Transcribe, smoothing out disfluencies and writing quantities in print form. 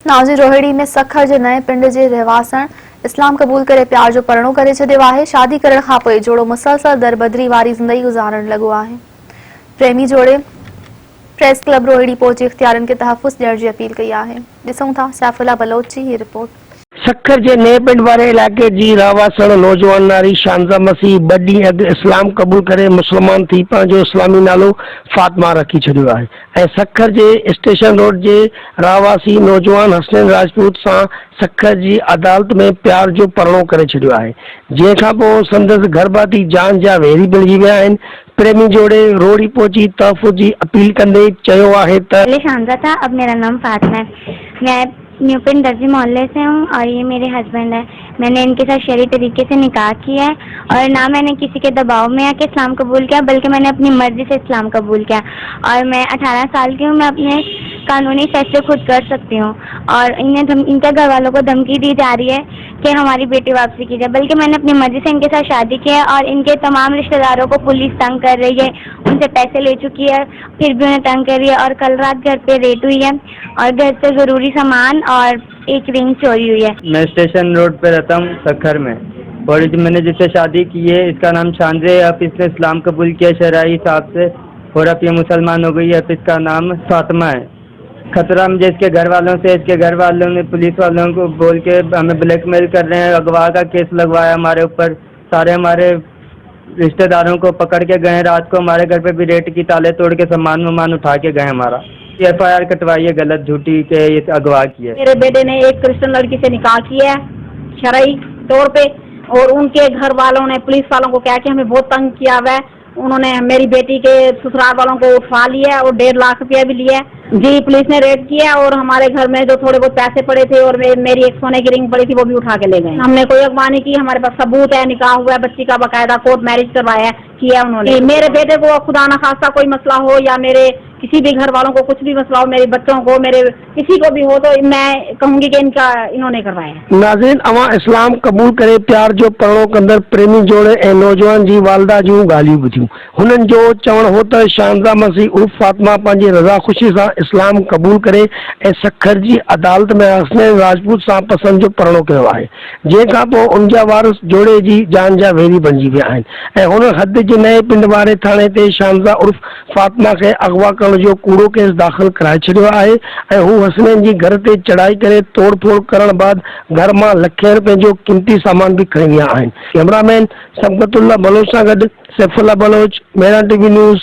Nazi Rohri में सखर जे नए पिंड जे रहवासण इस्लाम क़बूल करे प्यार जो परणो करे छॾियो आहे। शादी करण खां पोइ जोड़ो मुसलसल दरबदरी वारी ज़िंदगी गुज़ारण लॻो आहे। प्रेमी जोड़े प्रेस क्लब रोहिड़ी पहुची इख्तियारनि खे तहफ़्फ़ुज़ ॾियण जी अपील कई आहे। ॾिसूं था सैफुल्ला बलोच जी हीअ रिपोर्ट। सखर जे नए पिंड वारे इलाइक़े जी रहवासण नौजवान नारी शानज़ा मसीह 2 ॾींहं अॻु इस्लाम क़बूल करे मुस्लमान थी पंहिंजो इस्लामी नालो फातिमा रखी छॾियो आहे ऐं सखर जे स्टेशन रोड जे रहवासी नौजवान हसनैन राजपूत सां सखर जी अदालत में प्यार जो परणो करे छॾियो आहे, जंहिंखां पोइ संदसि घरभाती जान जा वेरी बणिजी विया आहिनि। प्रेमी जोड़े रोड़ी पहुची तहफ़्फ़ुज़ जी अपील कंदे चयो आहे त पहले शानज़ा था, अब मेरा नाम फातिमा है। मैं न्यू पिंड दर्जी मोहल्ले से हूँ और ये मेरे हस्बैंड है। मैंने इनके साथ शरई तरीके से निकाह किया है और ना मैंने किसी के दबाव में आके इस्लाम कबूल किया, बल्कि मैंने अपनी मर्जी से इस्लाम कबूल किया। और मैं 18 साल की हूँ, मैं अपने कानूनी फैसले खुद कर सकती हूँ। और इनके घर वालों को धमकी दी जा रही है कि हमारी बेटी वापसी की जाए, बल्कि मैंने अपनी मर्जी से इनके साथ शादी की है। और इनके तमाम रिश्तेदारों को पुलिस तंग कर रही है, उनसे पैसे ले चुकी है, फिर भी उन्हें तंग कर रही है। और कल रात घर पे रेड हुई है और घर से ज़रूरी सामान और एक रिंग चोरी हुई है। मैं स्टेशन रोड पे रहता हूँ सखर में, और मैंने जिससे शादी की है इसका नाम शानज़ा है। अब इसने इस्लाम कबूल किया शरई हिसाब से और अब ये मुसलमान हो गई है। अब इसका नाम फातिमा है। खतरा मुझे इसके घर वालों से, इसके घर वालों ने पुलिस वालों को बोल के हमें ब्लैकमेल कर रहे हैं। अगवा का केस लगवाया हमारे ऊपर, सारे हमारे रिश्तेदारों को पकड़ के गए। रात को हमारे घर पे भी रेट की ताले तोड़ के सामान उठा के गए। हमारा FIR कटवाई है गलत झूठी के ये अगवा की है। मेरे बेटे ने एक क्रिश्चियन लड़की से निकाह किया है शरई तौर पे, और उनके घर वालों ने पुलिस वालों को कहा कि हमें बहुत तंग किया हुआ है। उन्होंने मेरी बेटी के ससुराल वालों को उठवा लिया और 1.5 लाख रुपया भी लिया है जी। पुलिस ने रेड किया और हमारे घर में जो थोड़े बहुत पैसे पड़े थे और मेरी एक सोने की रिंग पड़ी थी वो भी उठा के ले गए। हमने कोई अगवा नहीं की, हमारे पास सबूत है, निकाह हुआ है, बच्ची का बाकायदा कोर्ट मैरिज करवाया किया उन्होंने। मेरे बेटे को खुदा न खास्ता कोई मसला हो या मेरे किसी भी घर वालों को कुछ भी मसला हो, मेरे बच्चों को, मेरे किसी को भी हो, तो मैं कहूंगी कि इन्होंने करवाया। नाज़रीन, अवां इस्लाम कबूल करे प्यार जो परणो कंदड़ प्रेमी जोड़े ऐं नौजवान जी वालदा जूं ॻाल्हियूं ॿुधियूं। हुननि जो चवणु हो त शानज़ा मसीह उर्फ़ फातिमा पंहिंजी रज़ा ख़ुशी सां इस्लाम कबूल करे ऐं सखर जी अदालत में हसनैन राजपूत सां पसंदि जो परणो कयो आहे, जंहिंखां पोइ उनजा वारिस जोड़े जी जान जा वेरी बणिजी विया आहिनि ऐं हुन हद जे नए पिंड वारे थाणे ते शानज़ा उर्फ़ फातिमा खे अगवा करण जो कूड़ो केस दाख़िल कराए छॾियो आहे ऐं हू हसनैन जी घर ते चढ़ाई करे तोड़फोड़ करण बाद घर मां लखे रुपए जो कीमती सामान भी खणी विया आहिनि। कैमरामैन सबकतुल्ला बलोच सां गॾु सैफुल्ला बलोच, मेरा TV न्यूज़।